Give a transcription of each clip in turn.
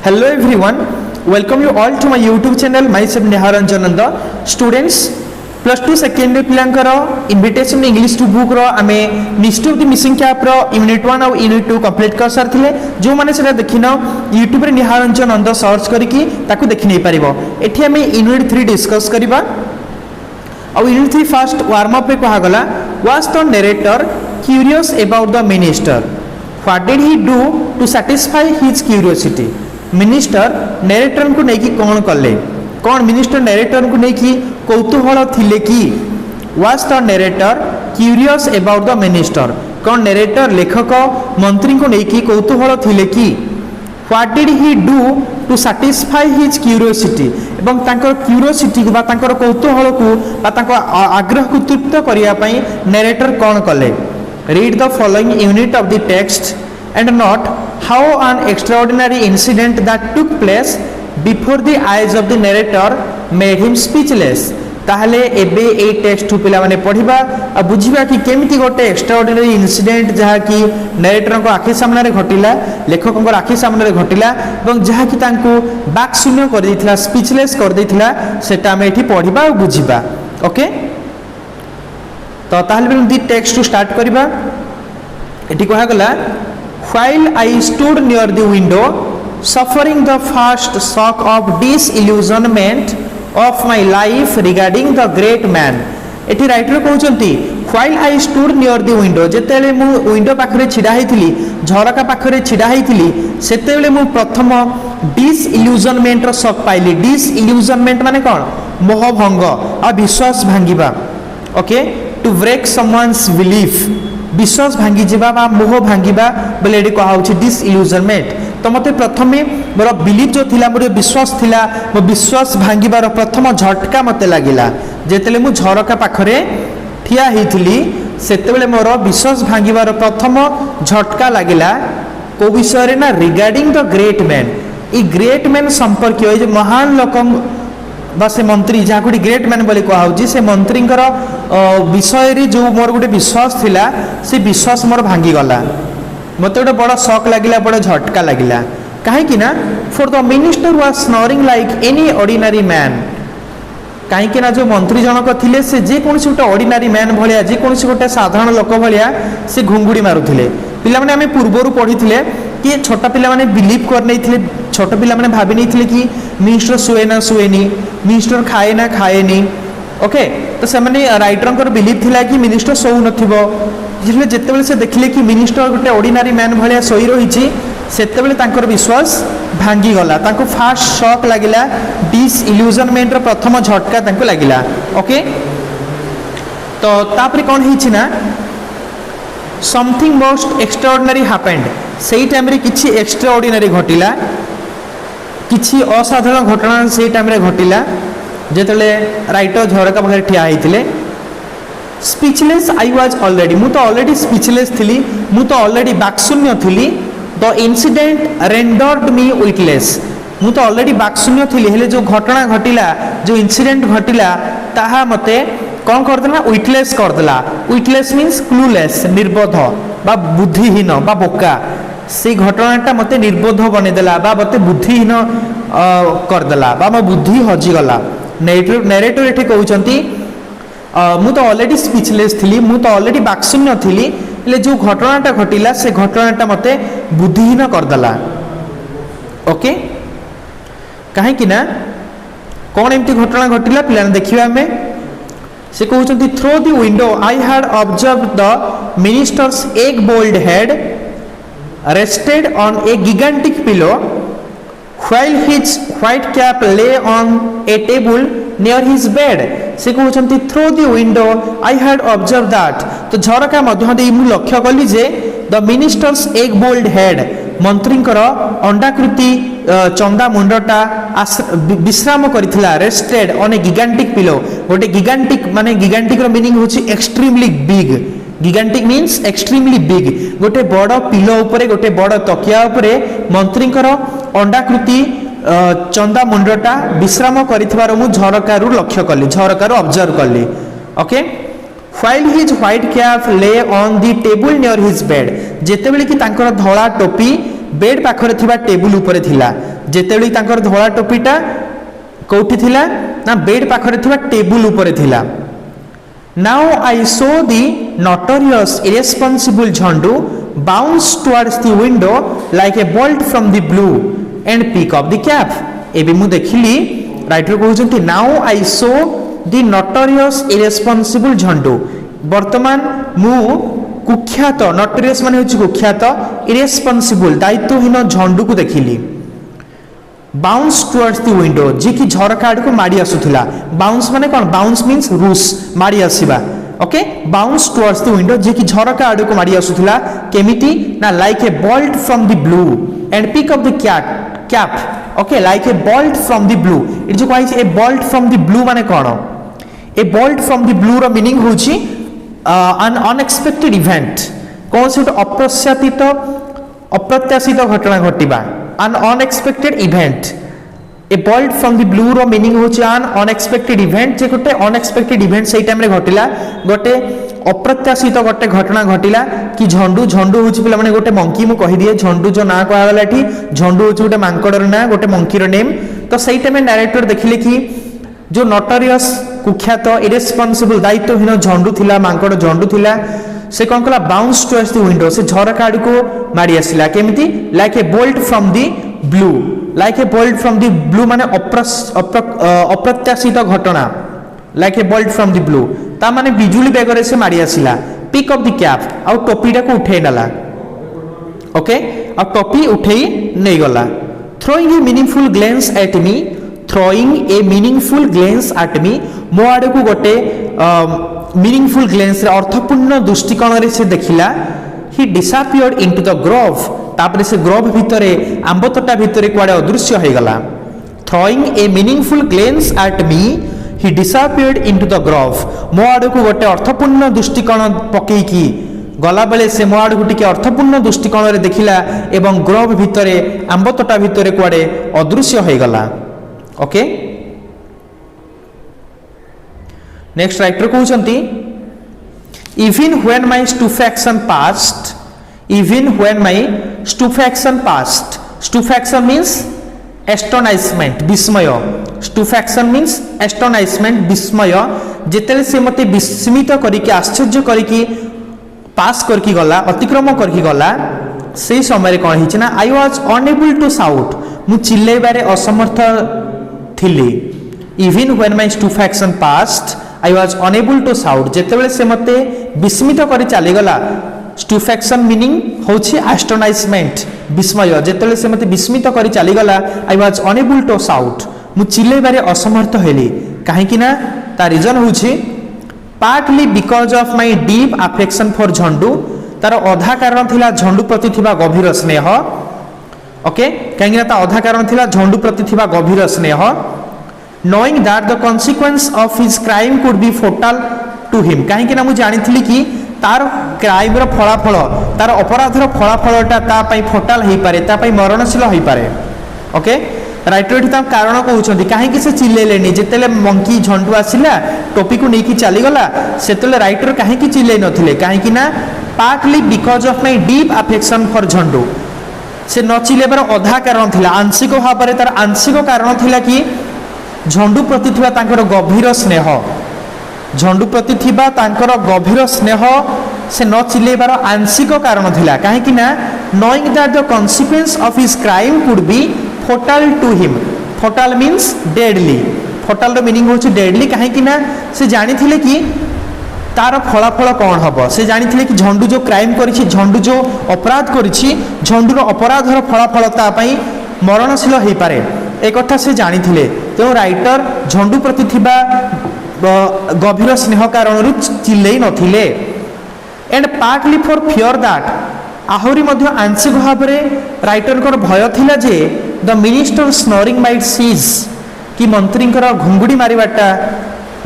Hello everyone, welcome you all to my YouTube channel. Myself Neharanjan Nanda. Students, plus 2 second पिलांकर invitation English two book रो आमे mystery of the missing cap रो unit 1 और unit 2 complete कर सारथिले जो माने सेटा देखिनो YouTube रे नेहारंजन नंद सर्च करिकि ताकू देखि नै परिबो। एठी आमे यूनिट 3 डिस्कस करिबा। और यूनिट 3 फर्स्ट वार्म अप रे कहा गला was the narrator curious about the minister, what did he do to satisfy his curiosity. Minister narrator को नहीं कि कौन कले, कौन मिनिस्टर नरेटर को नहीं कि कौतूहल थिले कि was the narrator curious about the minister, कौन नरेटर लेखक मंत्री को नहीं कि कौतूहल थिले कि what did he do to satisfy his curiosity एवं तांकर क्यूरियोसिटी को बा तांकर कौतूहल को बा तांकर आग्रह को तृप्त करिया पई नरेटर कौन कले। Read the following unit of the text and note how an extraordinary incident that took place before the eyes of the narrator made him speechless। ताहले एबे ए टेक्स्ट टू पिला माने पढिबा आ बुझिबा कि केमिति गोटे एक्स्ट्राऑर्डिनरी इंसिडेंट जहा कि नरेटर को आखि सामने रे घटिला, लेखक को आखि सामने रे घटिला एवं जहा कि तांको बाक शून्य कर देथिला, स्पीचलेस कर देथिला, सेटा हम एठी पढिबा आ बुझिबा। ओके, तो ताहले दी टेक्स्ट टू स्टार्ट करिबा। एठी कहा गला While I stood near the window, suffering the first shock of disillusionment of my life regarding the great man। एठी राइटर कहउचंती while I stood near the window, जेतेले मु विंडो पाखरे छिडा हेतिली, झरका पाखरे छिडा हेतिली, सेतेले मु प्रथम डिसइल्यूजनमेंट रो शॉक पाइली। डिसइल्यूजनमेंट माने कोन? मोह भंग आ विश्वास भांगिबा। Okay, to break someone's belief, विश्वास भांगी जीवा बा मोह भांगीबा बोले एडी कहा होछि डिसइल्यूजनमेंट। तो मते प्रथमे मोर बिलीफ जो थिला, मोर विश्वास थिला, मो विश्वास भांगीबार प्रथम झटका मते लागिला जेतेले मु झरका पाखरे ठिया हेथिली, सेतेबेले मोर विश्वास भांगीबार प्रथम झटका लागिला को विषय रे ना regarding the great man. E great man संपर्क होय जे महान लोक बा से मंत्री जहाँ गोटे ग्रेट मैन बोली कहुच्छी से मंत्री विषय रे जो मोर गोटे विश्वास थिला से विश्वास मोर भांगी गला। मत गोटे बड़ शॉक लगिला, बड़ झटका लगिला। कहीं ना for the minister was snoring like any ordinary man. कहीं ना जो मंत्री जनक थिले से जे कोनसी गोटे ऑर्डिनरी मैन भलिया, जे कोनसी गोटे साधारण लोक भलिया से घुंगुड़ी मारुथिले। पिला माने आमे पूर्वरु पढिथिले कि छोटा पिला माने बिलीव कर नै थिले, छोटा पिला माने भाबि नै थिले कि मिनिस्टर सुए ना सुएनी, मिनिस्टर खाए ना खाएनी। ओके, तो से माने राइटर बिलीव थिला कि मिनिस्टर सोउ नथिबो। जिले जेतेबेले से देखिले कि मिनिस्टर गोटे ऑर्डिनरी मैन भलिया सोई रहिछि, सेतेबेले तांकर विश्वास भांगी गला, तांको फास्ट शॉक लागिला, डिसइल्यूजनमेंट रो प्रथम झटका तांको लागिला। ओके, तो तापरे कोन हिछि ना समथिंग मोस्ट एक्स्ट्राऑर्डिनरी हैपेंड। सेही टाइम रे किछि एक्स्ट्राऑर्डिनरी घटिला, किछि असाधारण घटना सेही टाइम रे घटिला जेतले राइटर झरका पाखरे ठिया हेतिले। स्पीचलेस आई वाज ऑलरेडी, मु तो ऑलरेडी स्पीचलेस थिली, मु तो ऑलरेडी बाकशून्य थिली। The incident rendered me witless, मु तो ऑलरेडी बाकशून्य थिली, हेले जो घटना घटिला, जो इंसिडेंट घटिला ताहा मते कौन करदेला? विटलेस करदेला। विटलेस मीन्स क्लूलेस, निर्बोध बा बुद्धिहीन बा बोका। से घटनाटा मते निर्बोध बनेदेला बा मते बुद्धिहीन करदेला बा मो बुद्धि हजिगला। नरेटर एठी कहउचंती मु तो ऑलरेडी स्पीचलेस थिली, मु तो ऑलरेडी बाकशून्य थिली, ले जो घटनाटा घटिला से घटनाटा मते बुद्धिहीन करदेला। ओके, काहे कि ना कौन एमती घटना घटिला पिला देखिबा हमें। से कहउचंती through the window I had observed the minister's egg bald head rested on a gigantic pillow while his white cap lay on a table near his bed। से कहउचंती through the window I had observe that, तो झरका मध्य दे मु लक्ष्य कली जे the minister's egg bald head, मंत्रींकर अंडाकृति चंदा मुंडटा विश्राम करिथिला, rested on a gigantic pillow. गोटे गिगांटिक माने गिगांटिक रो मीनिंग होची extremely big. Gigantic means extremely big. गोटे बड़ पिलो उपरे, गोटे बड़ तकिया उपरे मंत्रींकर अंडाकृति चंदा मुंडटा विश्राम करिथिबार मु झरकारु लक्ष्य कली, झरकारु ऑब्जर्व कली। Okay, while his white cap lay on the table near his bed, जेतेबेले कि तांकर धला टोपी बेड पाखरे थिबा टेबुल उपरे थिला, जेतेबेले तांकर धोला टोपीटा कोठी थिला ना बेड पाखरे थिबा टेबुल उपरे थिला। Now I saw the notorious irresponsible Jhandu bounce towards the window like a bolt from the blue and pick up the cap. एबे मु देखिली राइटर कहउछंती now I saw the notorious irresponsible Jhandu वर्तमान मु कुख्यात नोटोरियस माने होछि कुख्यात इरेस्पॉन्सिबल दायित्वहीन झंडू को देखिली। बाउंस टुवर्ड्स द विंडो जे कि झरका आड़ को माड़ी आसुथिला। बाउंस माने कोन बाउंस मींस रूस माड़ी आसीबा। Okay bounce towards the window जे कि झरका आड़ को माड़ी आसुथिला केमिति ना like a bolt from the blue and pick up the cap. Okay like a bolt from the blue it जो कहै छै a bolt from the blue माने कोन a bolt from the blue रो मीनिंग होछि an unexpected event कौन से अप्रत्याशित अप्रत्याशित घटना घटिबा an unexpected event। A bolt from the blue रो मीनिंग होछि an unexpected event जे गोटे unexpected event सेई टाइम रे घटिला गोटे अप्रत्याशित गोटे घटना घटिला कि झंडू झंडू होछि पिला माने गोटे मंकी मु कहि दिए झंडू जो ना कहला गला एठी झंडू होछि गोटे मांकड़र ना गोटे मंकी रो नेम। तो सेई टाइम डायरेक्टर देखिले कि जो नोटोरियस कुख्यात इरेस्पॉन्सिबल दायित्वहीन झंडू थिला मांकड़ झंडू थिला से कौन कला बाउंस टुवर्ड्स द विंडो से झरका आड़ को माड़ी आसिला केमिति like a bolt from the blue. Like a bolt from the blue माने अप्रत्याशित घटना like a bolt from the blue ता माने बिजुली बेगरे से माड़ी आसिला। पिक अप द कैप आ टोपीटा को उठे नला। ओके आ टोपी उठेई नै गला। Throwing A meaningful glens at me throwing A meaningful glens at me मो आड़ को गोटे मीनिंगफुल ग्लेंस अर्थपूर्ण दृष्टिकोण रे से देखिला। ही डिसअपियर्ड इनटू द ग्रोव तापरे से ग्रोव भितरे आंबतोटा भितरे कुआडे अदृश्य हो गला। Throwing A meaningful glens at me he disappeared into the Grove मो आड़ को गोटे अर्थपूर्ण दृष्टिकोण पकई की गला बेले से मो आड़ को टिके अर्थपूर्ण दृष्टिकोण रे देखिला एवं ग्रोव भितरे आंबतोटा भितरे कुआडे अदृश्य हो गला। ओके नेक्स्ट राइटर कहउछंती even when my stupefaction passed even when my stupefaction passed stupefaction means astonishment विस्मय स्टुफेक्शन मींस एस्टोनाइजमेंट विस्मय जेतेले से मते विस्मित करिके आश्चर्य करिके पास करके गला अतिक्रम करके गला से समय कोन हिच ना I was unable to shout मु चिल्लेबारे असमर्थ थिली। Even when my stupefaction passed I was unable to shout जेतेबेले से मते विस्मित करी चली गला। स्टुफेक्शन मीनिंग होछि एस्टोनाइजमेंट विस्मय जेतेबेले से मते विस्मित करी चली गला I was unable to shout मु चिल्लेबारे असमर्थ हेली काहे कि ना ता रीजन होछि partly because of my deep affection for Jhandu तार अधा कारण थिला झंडू प्रति थिबा गभीर स्नेह। ओके कहीं ना अधा कारण थिला झंडू प्रति थिबा गभीर स्नेह। Knowing that the consequence of his crime could be fatal to him कहीं ना मु जानिथिली कि तार क्राइम रो फलाफल तार अपराधर फलाफलटा ता पई फोटाल हेई पारे ता पई मरणशील हेई पारे। ओके राइटर एठी ता कारण कहउछंती काहे कि से चिल्लेलेनी जेतेले मंकी झंडू आसिला टोपी को नेकी चली गला सेतेले राइटर काहे कि चिल्ले नथिले काहे कि ना partly because of my deep affection for Jhandu से न चिल्लेबार अधा कारण थिला आंशिक भाव तार आंशिक कारण थिला कि झंडू प्रति थिबा तांकर गभीर स्नेह झंडू प्रति थिबा तांकर गभीर स्नेह से न चिल्लेबार आंशिक कारण थिला काहे कि ना knowing that the consequence of his crime could be fatal to him. Fatal means deadly fatal रो मीनिंग होछि डेडली काहे कि ना से जानि थिले कि तार फलाफल कौन हम से जानी कि झंडू जो क्राइम करिछि झंडू जो अपराध करिछि झंडूर अपराधर फलाफल तापाई मरणशील हो पारे एक कथा से जानी थे। तेणु राइटर झंडू प्रति थिबा गभीर स्नेह कारण चिल्लई नथिले। And partly for fear that आहरी मध्य आंशिक भाव राइटर को भय थिला जे the minister snoring might cease कि मंत्री घुंगुड़ी मारिबाटा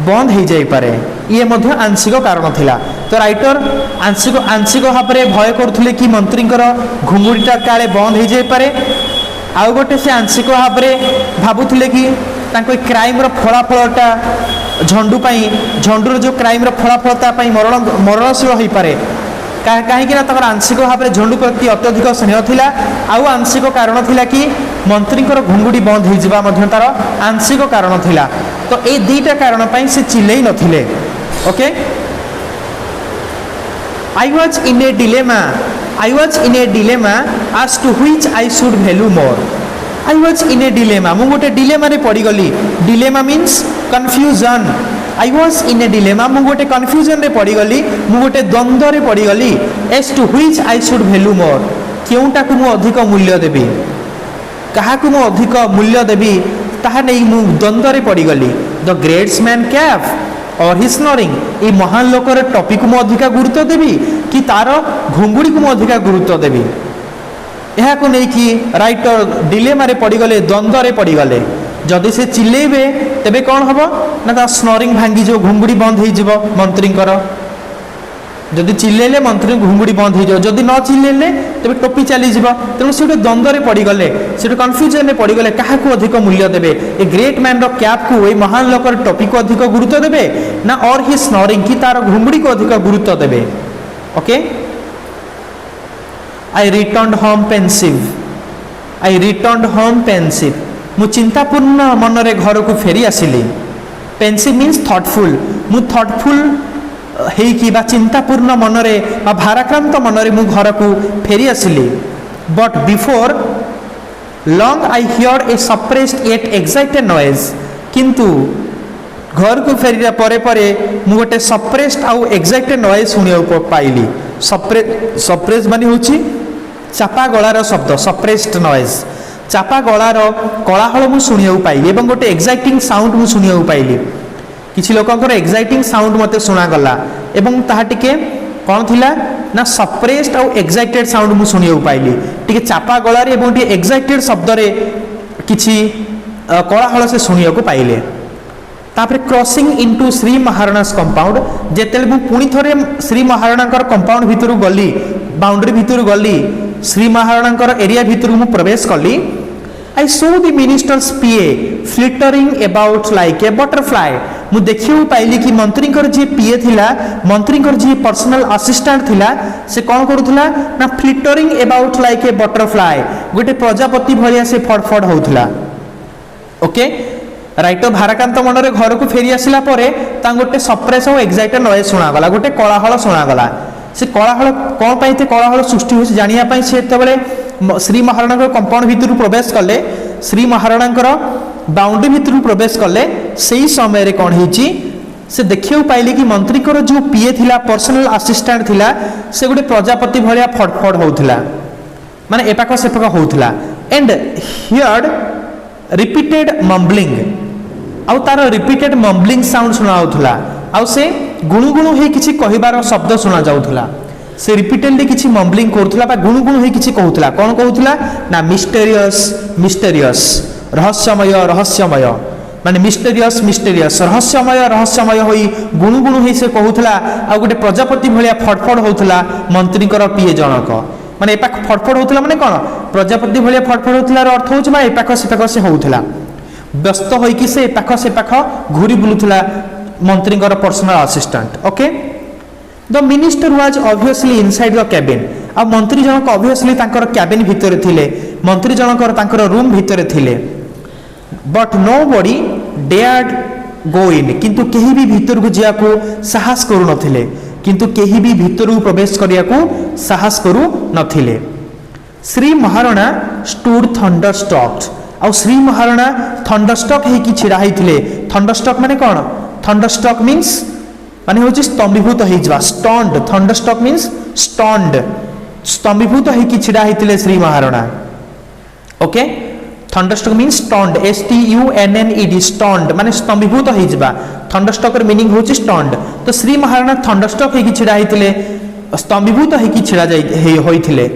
बंद हो जाई पारे ये मध्य आंशिक कारण थिला। तो राइटर आंशिक भाव भय करुले कि मंत्री घुंगुड़ीटा काले बंद हो जाई पारे आउ गोटे से आंशिक भाव भावुले कि क्राइम फलाफलटा झंडू झंडूर जो क्राइम फलाफल मरणशील हो पारे कहीं आंशिक भाव में झंडू प्रति अत्यधिक स्नेह थिला आउ आंशिक कारण थिला कि मंत्री घुंगुड़ी बंद हो तार आंशिक कारण थिला तो ये दुईटा कारण पर से चिल्लई नथिले okay I was in a dilemma as to which I should value more. I was in a dilemma. मु गोटे dilemma रे पड़ी गली. Dilemma means confusion. I was in a dilemma. मु गोटे confusion रे पड़ी गली. मु गोटे द्वंद्व रे पड़ी गली. As to which I should value more. क्योंटा को मु अधिक मूल्य देबी. कहा को मु अधिक मूल्य देबी. ताहा नहीं मु द्वंद्व रे पड़ी गली. The greatsman calf और हि स्नोरिंग ये महान लोकर टॉपिक को अधिका गुरुत्व देवी कि तार घुंगुड़ी को अधिका गुरुत्व देवी यह को नहीं कि राइटर डिलेमा रे पड़गले द्वंद्व रे पड़गले जदि से चिल्लेबे तेबे कौन हम ना स्नोरिंग भांगी जो घुंगुड़ी बंद हो मंत्री जदि चिल्लेले मंत्री घुंगुड़ी बंद हो जदि न चिल्लेले तेबे टोपी चली जीव तेणु से द्वंद्व रे पड़गले से कन्फ्यूजन रे पड़गले क्या अधिक मूल्य देवे a great man row cap को ए महान लोकर टॉपिक को अधिक गुरुत्व देवे ना और हि स्नोरिंग कि तार घुंगुड़ी को अधिक गुरुत्व देवे okay I returned home pensive मु चिंतापूर्ण मन रे घर को फेरी आसिली पेंसिव मीन्स थॉटफुल मु थॉटफुल हेकी बा चिंतापूर्ण मनरे बा भाराक्रांत मनरे मु घर को फेरी आसिली but before long I hear a suppressed yet excited noise किंतु घर को फेरिया परे परे मु गोटे सप्रेस्ड आउ एक्साइटेड नॉइज सुनिया पाइली सप्रेस माने होची चापा गଳାର शब्द सप्रेस्ड नॉइज चापा गଳାର कोलाहल मु सुनिया पाइली एवं गोटे एक्साइटिंग साउंड मु सुनिया पाइली किछि लोकंकर एक्साइटिंग साउंड मते सुना गला एवं ताहा टिके कोन थिला ना सप्रेस्ड आउ एक्साइटेड साउंड मु सुनिया पाइली टिके चापा गଳାरे एवं टिके एक्साइटेड शब्द रे किछि कोलाहल से सुनिया को पाइले तापर क्रॉसिंग इनटू श्री महाराणास कंपाउंड जेतेले मु पुनी थरे श्री महाराणाकर कंपाउंड भितरु गली बाउंड्री भितरु गली श्री महाराणाकर एरिया भितरु मु प्रवेश कली I saw the minister's PA flittering about like a butterfly मु देखियो पाइली कि मंत्री जी पीए थिला मंत्री जी पर्सनल असिस्टेंट थिला से कौन करूथला ना flittering about like a butterfly गोटे प्रजापति भलिया से फड़फड़ होउथला ओके राइटर भाराकांत मन रे घर को फेरी आसिला परे ता गोटे सप्रेस और एक्साइटेड नॉइज सुना गला गोटे कोलाहल सुना गला से कोलाहल कोन पाइते कोलाहल सृष्टि होछि जानिया पई से तबले श्री महाराणा कंपाउंड भितर प्रवेश कले श्री महाराणा बाउंड्री भितर प्रवेश कले सही समय रे कौन होची से देखियो पाइले कि मंत्री जो पीए थिला पर्सनल असिस्टेंट थिला से गोटे प्रजापति भलिया फड़फड़ होउथिला माने एपाक सेपाक होउथिला एंड हियर्ड रिपीटेड मम्बलिंग आउ तार रिपीटेड मम्बलिंग साउंड सुना होउथिला आउ से गुणुगुणु हे किछि कहिबार शब्द सुना जाउथिला से रिपीटेडली किछि मम्बलिंग करथुला बा गुणुगुणु हे किछि कहउथुला कोन कहउथुला ना मिस्टेरियस रहस्यमय माने मिस्टेरियस रहस्यमय होई गुणुगुणु हे से कहउथुला आ गोटे प्रजापति भलिया फड़फड़ होउथुला मंत्री पीए जनक माने एपाक फड़फड़ होउथुला माने कोन प्रजापति भलिया फड़फड़ होउथुला र अर्थ होउछ मा एपाक सेपाक से होउथुला व्यस्त होई कि से एपाक सेपाक घुरी बुलुथुला मंत्री personal assistant okay the minister was obviously inside the cabin आ मंत्री जनक ऑब्वियसली तांकर कैबिन भितर थिले मंत्री जनक तांकर रूम भितर थिले बट नोबडी डेयर्ड गो इन किंतु केही भी भितर को जिया को साहस करू नथिले किंतु केही भी भितर को प्रवेश करिया को साहस करू नथिले श्री महाराणा स्टूड थंडरस्टॉक्ड आ श्री महाराणा थंडरस्टॉक हे कि छिड़ा हिथिले थंडरस्टॉक माने कोन थंडरस्टॉक मींस माने होची स्तंभीभूत हो जावा स्टन्ड थंडरस्टॉक मींस स्टन्ड स्तंभीभूत हो कि छिड़ा हिथिले Shri Maharana okay thunderstruck means stunned STUNNED stunned माने स्तंभीभूत हो जावा थंडरस्टॉक र मीनिंग होची स्टन्ड तो श्री महाराणा थंडरस्टॉक हो कि छिड़ा हिथिले स्तंभीभूत हो कि छिड़ा जाई होइथिले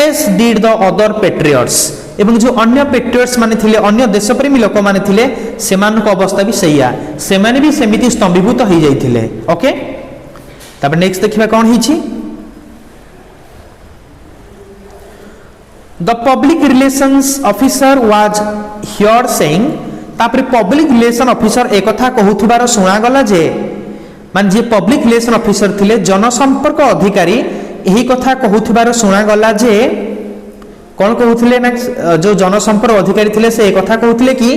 as did the other patriots एवं जो अन्य पेट्रियट्स माने थिले अन्य देशप्रेमी लोक माने थिले सेमानक अवस्था भी सैया सेमाने भी सेमिति स्तंभीभूत हो जाइथिले ओके तब नेक्स्ट देखिबा कोन हिची the public relations officer was here saying तापर पब्लिक रिलेशन ऑफिसर एक कथा कहउथबार सुना गला जे मान जे पब्लिक रिलेशन ऑफिसर थिले जनसंपर्क अधिकारी यही कथा कहूथिबार शुणागला जे कौन कहते ना जो जनसंपर्क अधिकारी थे से कथा कहते कि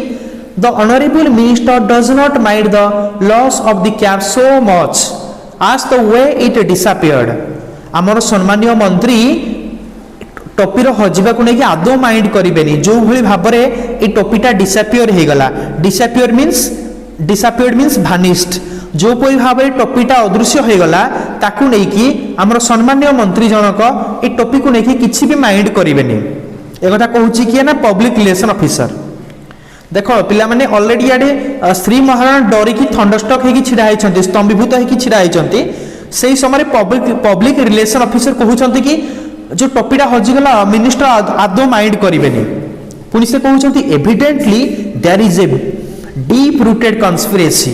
the honourable minister does not mind the loss of the cap so much as the way it disappeared। आमर सम्मानीय मंत्री टोपीर हजिबा को नहीं आदौ माइंड करें जो भली भाव में ये टोपीटा डिसापियर हो गला। डिसापियर मीन्स भानिस्ड जो परी भाव में टोपीटा अदृश्य हो गला ताकू नहीं आमर सम्मानीय मंत्री जनक ये टोपी को नहीं किसी भी माइंड करें। एक कथा कहूँ किए ना पब्लिक रिलेशन ऑफिसर देख पिला माने ऑलरेडी आडे श्री महाराणा डरिकी थंडरस्टक होगी छिड़ा होती स्तंभीभूत होगी छिड़ा होती से समय पब्लिक रिलेशन ऑफिसर कहते कि जो टोपीटा हजिगला मिनिस्टर आदौ माइंड करें। पुणी से कहते evidently there is a deep rooted conspiracy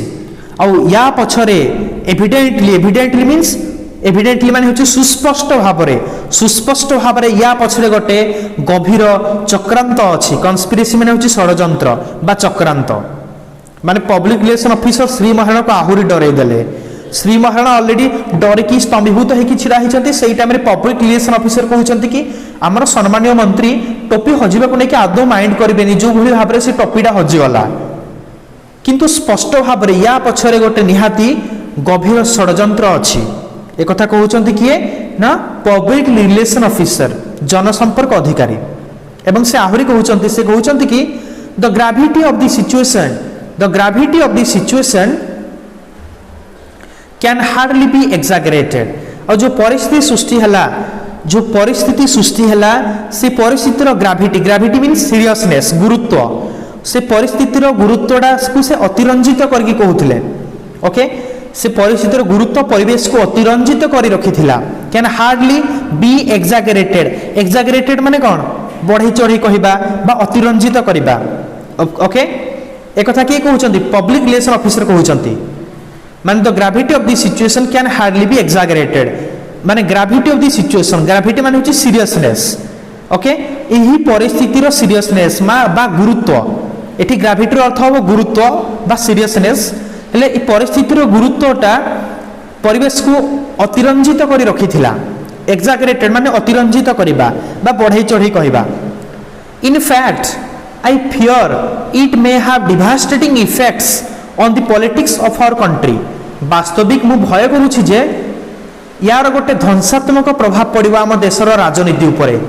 आउ या पछरे एविडेंटली मीन्स एविडेंटली माने होची सुस्पष्ट भाव में या पछरे गोटे गभीर चक्रांत अच्छी। कन्स्पिरेसी माने होची षडयंत्र बा चक्रांत माने public relation officer Shri Maharana को आहुरी डरे देले। श्री महाराणा ऑलरेडी डरिकी स्तंभीभूत होगी छिड़ा होती से टाइम पब्लिक रिलेशन ऑफिसर कहते कि आमर सम्मानीय मंत्री टोपी हजिबा को लेकिन आदौ माइंड करें जो भली भाव में से टोपीटा हजिगला किंतु स्पष्ट भाव में या पछरे गोटे निहाती गभीर षडयंत्र अच्छी। एक कथा कहते किए ना पब्लिक रिलेशन ऑफिसर जनसंपर्क अधिकारी एवं से आहरी कहते कि the gravity of the situation can hardly be exaggerated. और जो परिस्थिति सृष्टि है से परिस्थितिर ग्राविटी मीन्स सीरियसनेस गुरुत्व से परिस्थितिर गुरुत्वटा को से अतिरंजित करके कहते ओके से परिस्थितिर गुरुत्व परिवेश को अतिरंजित कर रखी कैन हार्डली बी एक्सागरेटेड माने कौन बढ़ई चढ़ी कहवा बा अतिरंजित करवा। ओके एक कथा किए कहते पब्लिक रिलेशन ऑफिसर कहते माने the gravity of the situation can hardly be exaggerated माने gravity of the situation gravity माने होची सीरियसनेस। ओके यही परिस्थितिर सीरियसनेस बा गुरुत्व एठी ग्राविटी अर्थ हो गुरुत्व बा सीरियसनेस हेले ए परिस्थितिर गुरुत्वटा परिवेश को अतिरंजित कर रखी एक्सागरेटेड माने अतिरंजित करवा बा बढ़ई चढ़ी कहवा। In fact I fear it may have devastating effects on the politics of our country. वास्तविक मु भय करुछि जे यार गोटे ध्वंसात्मक प्रभाव पड़िबा आम देशर राजनीति उपरे।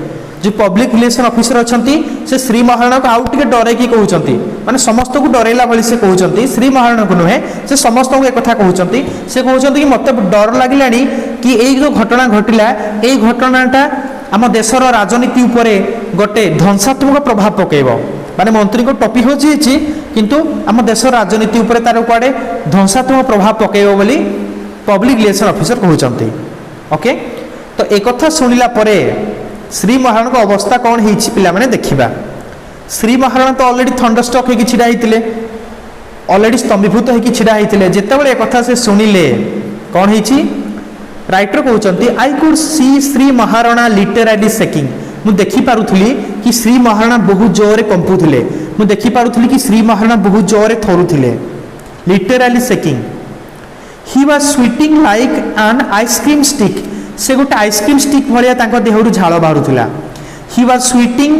जो पब्लिक रिलेशन ऑफिसर अच्छी से श्री महाराणा को आउ टे डरैकी कहते माने समस्त को डरैला भली से कहते श्री महाराणा को नुहे से समस्त को एक कथा कहते से कहते कि मत डर लगे कि यही जो घटना घटिला यही घटनाटा आम देशर राजनीति उपरे गोटे ध्वंसात्मक प्रभाव पकेब माने मंत्री को टोपी हजी किंतु आम देश राजनीति उपरे तार कुआडे ध्वंसात्मक प्रभाव पकेब बोली पब्लिक रिलेशन ऑफिसर कहते। ओके तो एक कथा सुनिला परे श्री महाराणा को अवस्था कौन होती पिला माने देखिबा। श्री महाराणा तो ऑलरेडी थंडरस्टक होगी छिड़ा होते ऑलरेडी स्तंभीभूत होगी छिड़ा होते जितेबाला एक कथा से शुणिले कौन होती राइटर कहते I could see Shri Maharana literally shaking मु देखी पारुथली कि श्री महाराणा बहुत जोरे कंपुथिले मु देखी पारुथली कि श्री महाराणा बहुत जोरे थरुथिले literally shaking he was sweating like an ice cream stick से गोटे आइसक्रीम स्टिक भाया तांको देहरु झाल बाहुला। He was sweating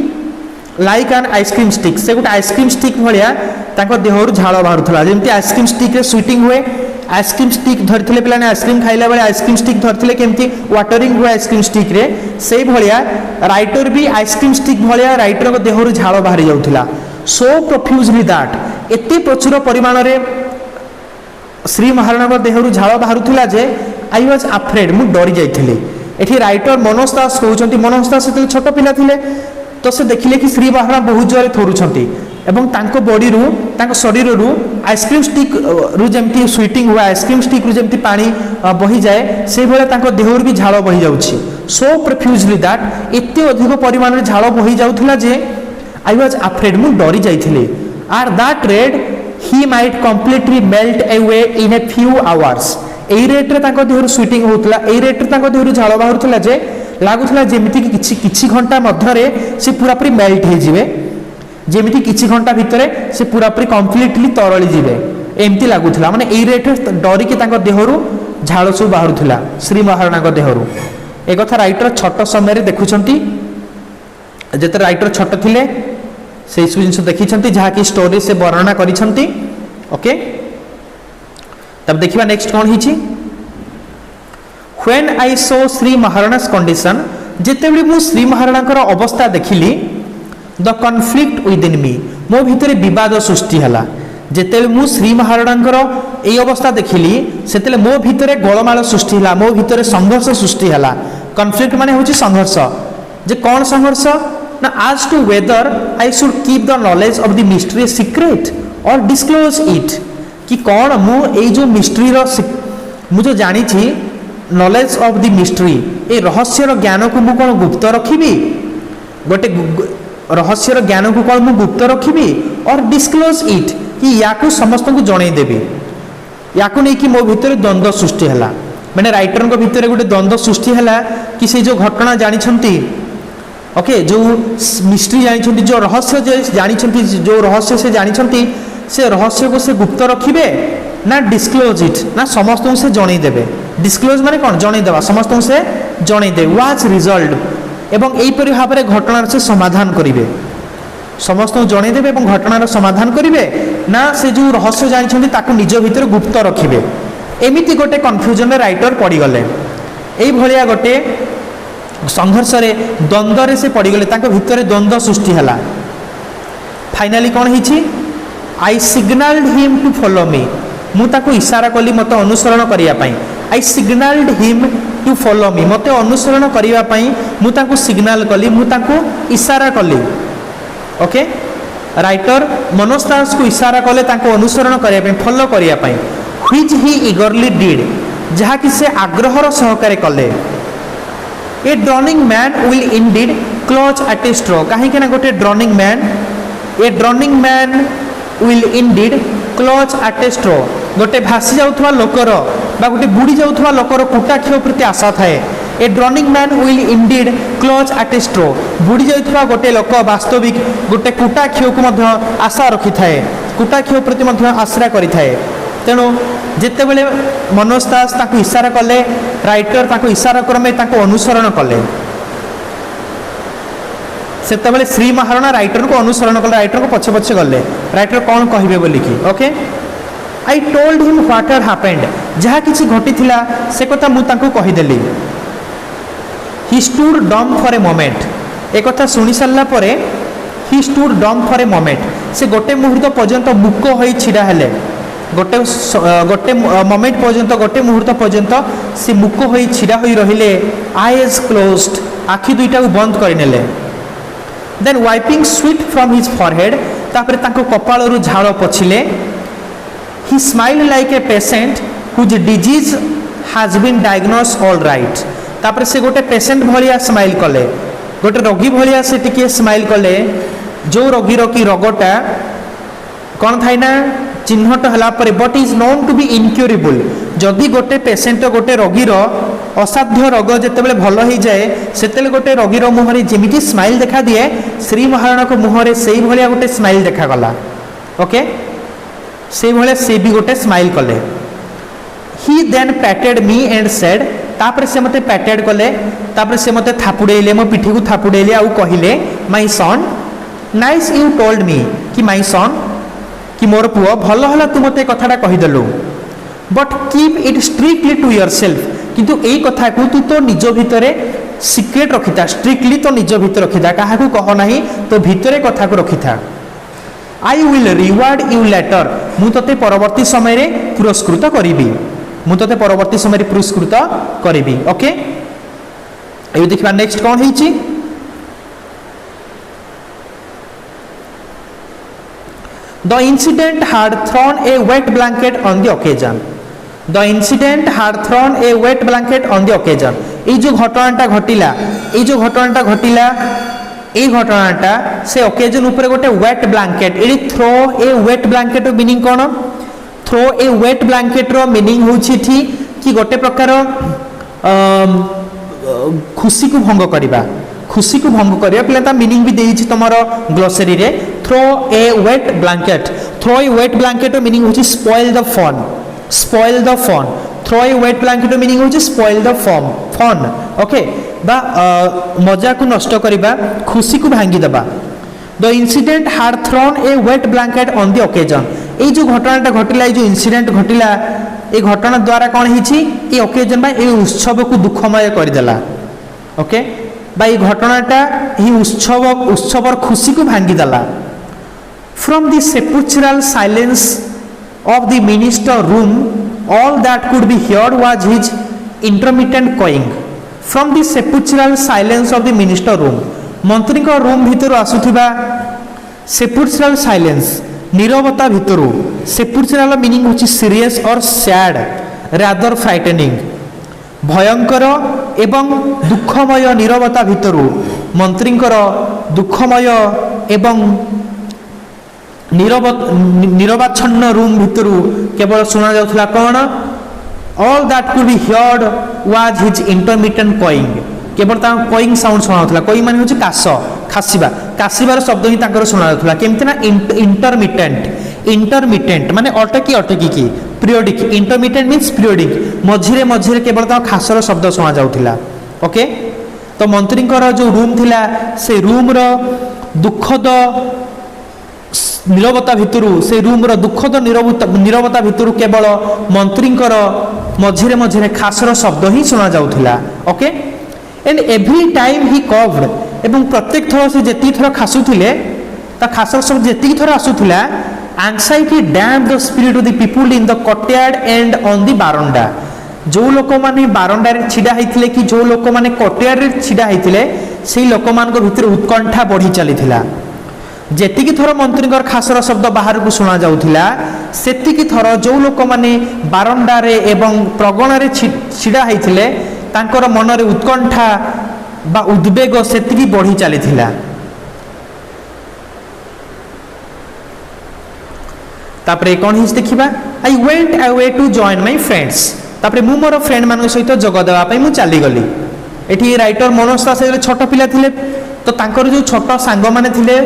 like an ice cream stick से गोटे आइसक्रीम स्टिक भाया तांको देहरु झाल बाहुला जेमती आइसक्रीम स्टिक रे स्वीटिंग हुए आइसक्रीम स्टिक धरथिले पिलाने आइसक्रीम खाइला बेले आइसक्रीम स्टिक धरथिले केमती वाटरिंग हुए आइसक्रीम स्टिक रे से भाया राइटर भी आइसक्रीम स्टिक भाया राइटर को देहरु झाल बाहरी जाउथिला सो प्रोफ्यूजली दैट एते प्रचुर परिमाण रे श्री महाराणा को देहरु झाल बाहरुथिला जे आई वाज अफ्रेड मु डरी जाइथिले। एठी राइटर मनोज दास कहउचंती मनोज दास से छोट पिला थिले तो से देखिले कि श्री महाराणा बहुत जोरे थरुछंती एवं तांको बॉडी रु तांको शरीर रु आइसक्रीम स्टिक रु जेमती स्वीटिंग हुआ आइसक्रीम स्टिक रु जेमती पानी बही जाए से भले तांको देहरु भी झाल बही जाउछि सो प्रोफ्यूजली दैट एते अधिक परिमाण रे झाल बही जाउथिला जे आई वाज अफ्रेड मु डरी जाइथिले at that rate he might completely melt away in a few hours एई रेट रे तांको देहरु स्वीटिंग होतला एई रेट रे तांको देहरु झाल बाहुरथला जे लागुथला जेमिति कि किछि घंटा मध्य रे से पूरा पूरी मेल्ट हे जिवे जेमिति किछि घंटा भितरे से पूरा पूरी कंप्लीटली तरळी जिवे एमती लागुथला माने एई रेट रे डरी कि तांको देहरु झाल सब बाहुरथला श्री महाराणा को देहरु एक कथा राइटर छोट समय देखुंट जिते राइटर छोट थिले से जिन देखी जहाँकि स्टोरी से वर्णना करिसेंती ओके। तब देखिबा नेक्स्ट कौन हिची when I saw Shri Maharana's condition जितेबेले मु श्री महाराणा अवस्था देखिली द कन्फ्लिक्ट विदिन मी मो भितर विवाद सृष्टि हला जितेबेले मु श्री महाराणा ये अवस्था देखिली सेतेले मो भितर गोलमाल सृष्टि हला मो भितर संघर्ष सृष्टि हला। कन्फ्लिक्ट माने होची संघर्ष जे कौन संघर्ष ना आज to whether I should keep the knowledge of the mystery secret or disclose it कि कौन मु ए जो मिस्ट्री मु जो जानी छी नॉलेज ऑफ द मिस्ट्री ए रहस्यर ज्ञान को मु कौन गुप्त रखिबी गोटे रहस्यर ज्ञान को कौन मु गुप्त रखिबी और डिस्क्लोज इट कि याकू समस्त को जणै देबी याकू नै कि मो भितर द्वंद्व सृष्टि हला माने राइटर को भितर गोटे द्वंद्व सृष्टि हला कि से जो घटना जानी छंती ओके जो मिस्ट्री जानी जो रहस्य जानी जो रहस्य से जानी से रहस्य को से गुप्त रखिबे ना डिस्क्लोज इट ना समस्त से जणै देबे। डिस्क्लोज माने कोन जणै देबा समस्त से जणै दे वाज रिजल्ट एवं एई परि भाबरे घटनार से समाधान करिवे समस्त जणै देबे एवं घटनार समाधान करिवे ना से जो रहस्य जानी ताकू निज भितर गुप्त रखिबे एमिति गोटे कन्फ्यूजन रे राइटर पड़ी गले एई भलिया गोटे संघर्ष रे द्वंद्व रे से पड़ी गले तांको भितर द्वंद्व सृष्टि हला। फाइनली कोन हिची I signalled him to follow me मु ताको इशारा कली मते अनुसरण करिया पई I signalled him to follow me मते अनुसरण करिया पई मु ताको सिग्नल कली मु ताको इशारा कली ओके। राइटर मनोज दास को इशारा कले ताको अनुसरण करिया पई फॉलो करिया पई व्हिच ही इगरली डिड जहा कि से आग्रहर सहकारे कले। A drowning man will indeed clutch at a straw कहीं ना गोटे drowning man will indeed clutch at a straw गोटे भासी जाउथवा लोकर बा गोटे बुड़ी जाउथवा लोकर कुटाक्षय प्रति आशा थाए। A drowning man will indeed clutch at a straw बुड़ी जाउथवा गोटे लोक वास्तविक गोटे कुटाक्षय को मध्य आशा रखि थाए कुटाक्षय प्रति मध्य आश्रय करि थाए। तेणु जिते बेले मनोज दास ताको इशारा कले राइटर ताको इशारा क्रमे ताको अनुसरण कले सेते बेले श्री महाराणा राइटर को अनुसरण कले राइटर को पछे पछे गले राइटर कौन कहिबे बोली कि okay. I told him what had happened जहा किछि घटी थिला से कथा मु ताको कहि देली। ही स्टूड डम फॉर ए मोमेंट एक कथा सुनी सारला परे ही स्टूड डम फॉर ए मोमेंट से गोटे मुहूर्त पर्यंत मुक होई छिडा हेले गोटे गोटे मोमेंट पर्यंत गोटे मुहूर्त पर्यंत से मुक होई छिडा होई रहिले आईज क्लोज्ड आखि दुईटा को बंद करनेले। Then wiping sweat from his forehead तापर ताको कपाळरू झाळ पछिले। He smiled like a patient whose disease has been diagnose all right तापर से गोटे पेशेंट भलिया स्माइल कले गोटे रोगी भलिया से टिके स्माइल कले जो रोगी रो की रोगटा कौन थाई ना चिन्हट हला परे but is known to be incurable जदि गोटे पेशेंट गोटे रोगीर असाध्य रोग जितेबाला भल हो जाए सेतेले गोटे रोगीर मुहर जमी स्माइल देखा दिए श्री महाराणा को मुहर से भाया गोटे स्माइल देखागला ओके से भाया से भी गोटे स्माइल कले। He then patted me and said तापर से मते पैटेड कले तापर से मते थापुडेले मो पिठी को थापुडेले आउ कहिले my son nice you told me कि माय सन कि मोर पुओ भल हला तू मते कथाटा कहिदेलु but keep it strictly to yourself किंतु एई कथा को तू तो निज भितरे सीक्रेट रखिता स्ट्रिक्टली तो निज भितर रखिता काहा को कह नाही तो भितरे कथा को रखिता। I will reward you later मु तते परवर्ती समय रे पुरस्कृत करिबी मु तते परवर्ती समय रे पुरस्कृत करिबी ओके। एई देखिबा नेक्स्ट कोन हिची The incident had thrown a wet blanket on the occasion. The incident had thrown a wet blanket on the occasion. এই যে ঘটনাটা ঘটিলা এই যে ঘটনাটা ঘটিলা এই ঘটনাটা সে অকেজন উপরে গোটে ওয়েট ব্ল্যাঙ্কেট এটি থ্রো এ ওয়েট ব্ল্যাঙ্কেট মিনিং কোন থ্রো এ ওয়েট ব্ল্যাঙ্কেট র মিনিং হচ্ছে এটি কি গোটে প্রকার খুশি কু ভঙ্গ করিবা खुशी को भंग करिया पिला ता मीनिंग भी देइछि तमरो ग्लोसरी रे throw a wet blanket meaning होछि spoil the fun throw a wet blanket meaning होची स्पॉइल द फन ओके बा मजा को नष्ट करबा खुशी को भांगी दबा the incident had thrown a wet blanket on the occasion ए जो घटनाटा घटिला ए जो इंसिडेंट घटिला ए घटना द्वारा कौन हिची ए ओकेजन बा ए उत्सव को दुखमय कर देला ओके बा ए घटनाटा ही उत्सवर खुशी को भांगी देला from the sepulchral silence of the minister room all that could be heard was his intermittent cawing from the sepulchral silence of the minister room मंत्री को रूम भितर आसुथिबा sepulchral silence नीरवता भितरु sepulchral meaning होची serious और sad rather frightening भयंकर एवं दुखमय नीरवता भितरु मंत्री को दुखमय एवं निरबाच्छन्न रूम भितर केवल शुणा जाउथला कौन all that could be heard was his intermittent coughing केवल ता कॉइंग साउंड शुणा जाउथला कॉइ माने होची कास कासिबार शब्द ही ताकर शुणा जाउथला केमति ना इंटरमिटेंट माने अटकी की पीरियडिक इंटरमिटेंट मींस पीरियडिक मझिरे केवल ता खासर शब्द शुणा जाउथला ओके तो मंत्री जो रूम थिला से रूम रो दुखद नीरवता भितरु से रूम रो दुखद नीरवता भितरु केवल मंत्री मझिरे खासर शब्द ही शुणा जाउथिला okay and every time he coughed एवं प्रत्येक थर से जेती थर खासुथिले ता खासर शब्द जेती थर आसुथिला anxiety damped the spirit of the people in the courtyard and on the verandah जो लोक माने बारंडा रे छिडा हैथिले कि जो लोक माने कोर्टयार्ड रे छिडा हैथिले सेही लोक मान को भीतर उत्कंठा बढ़ी चलीथिला जेतिकी थर मंत्री खासर शब्द बाहर को शुणा जाउथिला सेतिकी थर जो लोक माने बारंडा रे एवं प्रगणा रे छिडा हैथिले तांकर मन रे उत्कंठा बा उद्वेग सेतिकी बढ़ी चलीथिला तापरे कोन हिस देखिबा I went away to join my friends तापरे मु मोर फ्रेंड मान सहित जोग देवा पई मु चली गली एठी राइटर मनोज दास छोट पिला थिले तो तांकर जो छोट सांग माने थिले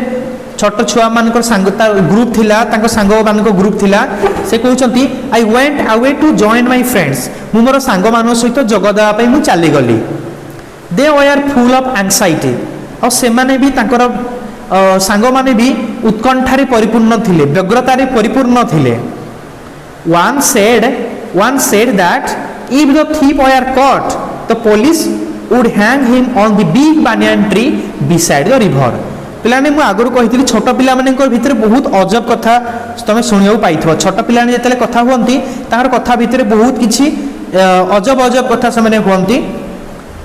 छोट छुआ मानकर सांग ग्रुप थिला तांको सांग मानकर ग्रुप थिला से कहउचंती I went away to join my friends मु मोर सांग मान सहित जोग देवा पई मु चली गली दे वर फुल ऑफ एंजाइटी और से माने भी तांकर सांग माने भी उत्कंठारे परिपूर्ण थिले व्यग्रतारे परिपूर्ण थिले one said that if the thief were caught the police would hang him on the big banyan tree beside the river पिलाने मु आगुर कहितली छोट पिला मानकर भितर बहुत अजब कथा तमे सुनियो पाइथो छोट पिलाने जेतले कथा होंती तार कथा भितर बहुत किछि अजब कथा से माने होंती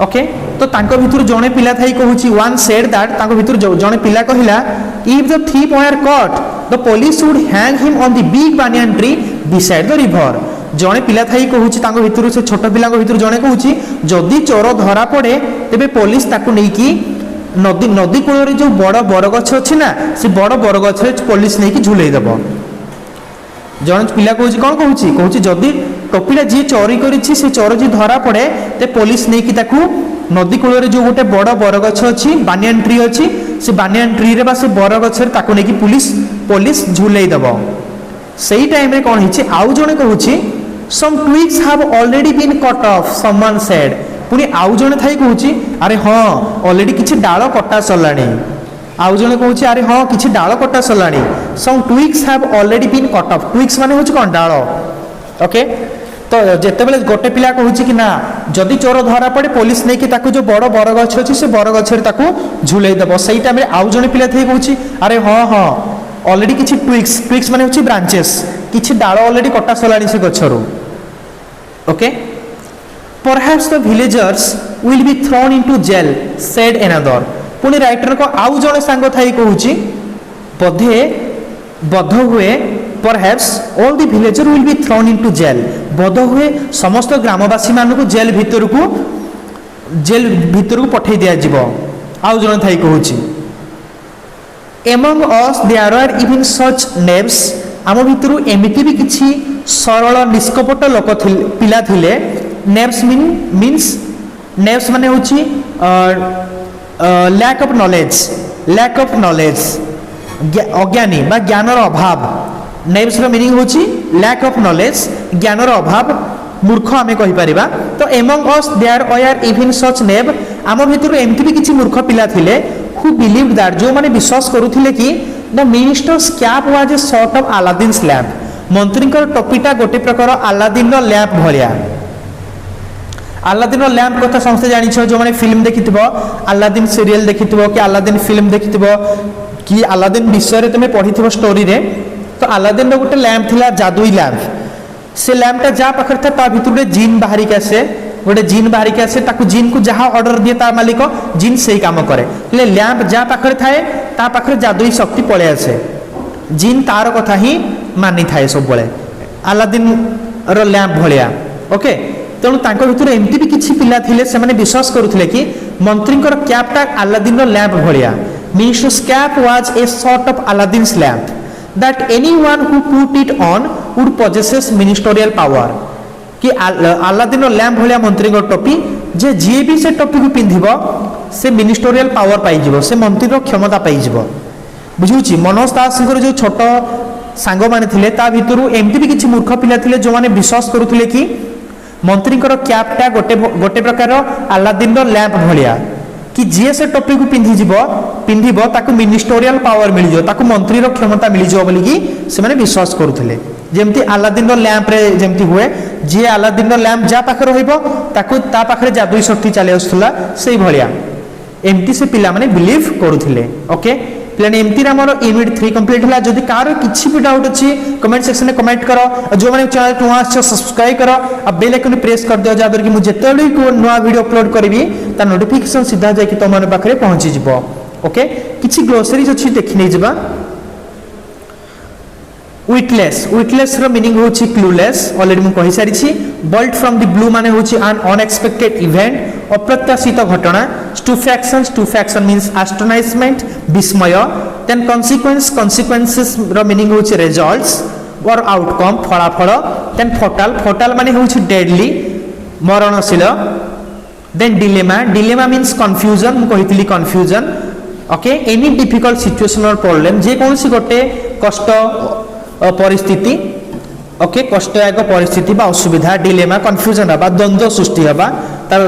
ओके तो तांको भितर जणे पिला थाई कहूची वन सेड दैट तांको भितर जणे पिला कहिला if the thief were caught the police would hang him on the big banyan tree beside the river जणे पिला थाई कहूची तांको भितर से छोट पिला को भितर जणे कहूची जदी चोर धरा पड़े तेबे पुलिस ताकू नेकी नदी कूल रे जो बड़ बरगछ अछि ना से बड़ बरगछ रे पुलिस नेकी झुलै देबो जण पिला कहूची कोन कहूची जदी टोपीला जी चोरी करिछि से चोर जी धरा पड़े ते पुलिस नेकी ताकू नदी कूल रे जो गोटे बड़ बरगछ अछि बानियान ट्री अछि से बानियान ट्री रे बा से बरगछ रे ताकू नेकी पुलिस झुलै देबो सेही टाइम रे कोन हिछि आउ जणे कहूची some twigs have already been cut off someone said पुनी आउ जणे थाई कहूची अरे हां ऑलरेडी किछि डाळ कटा सलाणी आउ जणे कहूची अरे हां किछि डाळ कटा सलाणी some twigs have already been cut off twigs माने होची कोन डाळ ओके तो जेते बेले गोटे पिला कहूची कि ना जदी चोर धरा पड़े पुलिस नै कि ताकू जो बड़ बरगछ अछि से बरगछ रे ताकू झुलै देबो सेही टाइम रे आउ जणे पिला थाई कहूची अरे हां ऑलरेडी किछि ट्विग्स माने होची ब्रांचेस किछि डाळ ऑलरेडी कटा सलाणी से गछरो okay perhaps the villagers will be thrown into jail said another पुनी राइटर को आउ जणे सांग थाई कहूची बध हुए perhaps all the villagers will be thrown into jail बध हुए समस्त ग्रामवासी मान को जेल भितर को पठै दिया जिवो आउ जणे Thai कहूची among us there are even such knaves आम भितर एमिति भी किछि सरल निष्कपट लोक पिला थिले नेव्स मीन्स नेव्स माने होची लैक ऑफ नॉलेज अज्ञानी बा ज्ञानर अभाव नेव्स रो मीनिंग होची लैक ऑफ नॉलेज ज्ञानर अभाव मूर्ख आमे कहि परिबा तो among us there are even such knaves आम भितर एमती भी किछि मूर्ख पिला थिले हु बिलीव्ड दैट जो माने विश्वास करूथिले कि the minister's cap was a sort of Aladdin's lamp मंत्रीकर टोपीटा गोटे प्रकार अलादीन लैम्प भलिया अलादीन लैम्प कथा समस्त जानिछ जो माने फिल्म देखिथिबो अलादीन सीरियल देखिथिबो कि अलादीन फिल्म देखिथिबो कि अलादीन विषय रे तमे पढिथिबो स्टोरी रे तो अलादीन रो गोटे लैम्प थिला जादुई लैम्प से लैम्पटा जा पाखर था ता भितर गोटे जिन बाहरी के आसे गोटे जिन बाहरी के आसे ताकू जिन को जहाँ ऑर्डर दिए ता मालिक जिन से ही काम करे ले लैम्प जा पाखर थाए ता पाखर जादुई शक्ति पळे आसे जिन तार कथा ही मानि थाए सब बळे अलादीन रो लैम्प भलिया ओके तेणु तांको भितर एमती भी किछि पिला थिले से माने विश्वास करूथिले कि मंत्रीकर कैपटा अलादीन रो लैम्प भलिया minister's cap was a sort of Aladdin's lamp that anyone who put it on would possesses ministerial power कि अलादीन लैम्प भलिया मंत्री टोपी जे जी भी से टोपी को पिंधिबो से मिनिस्टोरियल पावर पाई जिवो से मंत्री रो क्षमता पाई जिवो बुझुची मनोज दास जो छोट सांग माने थिले ता भितरु एमती भी किछि मूर्ख पिला थिले जो माने विश्वास करूथिले कि मंत्रीकर कैपटा गोटे प्रकार अलादीन लैम्प भलिया कि जी से टोपी को पिंधिबो ताकू मिनिस्टोरियल पावर मिल जो ताकू मंत्री रो क्षमता मिल जो बोली कि से माने विश्वास करूथिले जेमती अलादीन लैम्प रे जेमती हुए जे अलादीन लैम्प जा पाखे रहिबो ताकू ता पाखे जादुई शक्ति चले आसुला सेही भलिया एमती से पिला माने बिलीव करूथिले ओके प्लान एमती हमर यूनिट 3 कंप्लीट हला जदी कार किछि भी डाउट अछि कमेंट सेक्शन में कमेंट करो जो माने चैनल को वहां से सब्सक्राइब करो अब बेल आइकन प्रेस कर दियो जादर कि मु जेतेली को नया वीडियो अपलोड करबी ता नोटिफिकेशन सीधा जाय कि तो माने पाखरे पहुंची जिवो ओके किछि ग्लोसरीज अछि देखि नै जिबा विटलेस रो मीनिंग होछि क्लूलेस ऑलरेडी मु कहि सारी छी बोल्ट फ्रॉम द ब्लू माने होछि एन अनएक्सपेक्टेड इवेंट अप्रत्याशित घटना स्टूफैक्शन मींस एस्टोनाइजमेंट विस्मय देन consequences रो मीनिंग होछि रिजल्ट्स और आउटकम फलाफल देन फटाल माने होछि डेडली मरणशील देन डिलेमा मींस कंफ्यूजन मु कहितली confusion okay any difficult situation और प्रॉब्लम जे कोनसी गोटे कष्ट परिस्थिति ओके कष्टदायक परिस्थिति बा असुविधा डिलेमा कंफ्यूजन हबा द्वंद्व सृष्टि हबा तार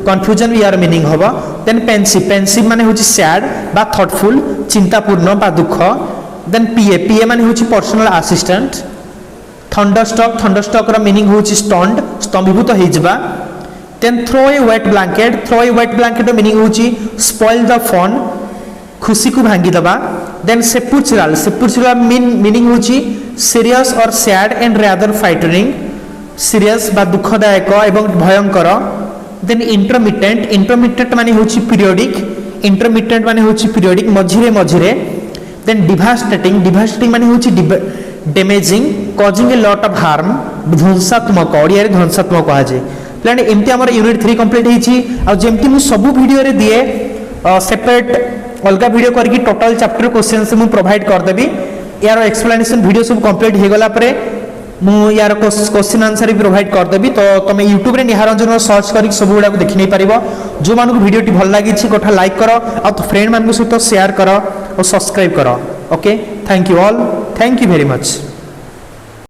कंफ्यूजन भी यार मीनिंग हबा देन पेंसिव माने होछि सैड बा थॉटफुल चिंतापूर्ण बा दुख देन पीए माने होछि पर्सनल असिस्टेंट थंडरस्टॉक रो मीनिंग होछि स्टन्ड स्तंभीभूत हो जिबा then throw a wet blanket रो मीनिंग होछि स्पॉइल द फन खुशी को भांगी दबा देन सेपुचुरल मीनिंग होछि सीरियस और sad and rather frightening serious बा दुखदायक एवं भयंकर देन इंटरमिटेंट माने होछि पीरियोडिक मझिरे देन डिवास्टेटिंग माने होछि damaging causing a lot of harm ध्वंसात्मक ओडिया रे ध्वंसात्मक कहा जाय प्लान एमती हमर यूनिट 3 कंप्लीट हिची आ जेमती मु सब वीडियो रे दिए सेपरेट अलग वीडियो करके टोटल चैप्टर क्वेश्चन से मु प्रोवाइड कर देबी यार एक्सप्लेनेशन वीडियो सब कंप्लीट हे गला परे मु यार क्वेश्चन आंसर भी प्रोवाइड कर देबी तो तुम यूट्यूब रे निहारंजन सर्च करके सब गुडा को देखि नै परिबो जो मानको वीडियो टी भल लागि छि कोठा लाइक करो आ तो फ्रेंड मानको सहित शेयर करो और सब्सक्राइब करो okay thank you all thank you very much.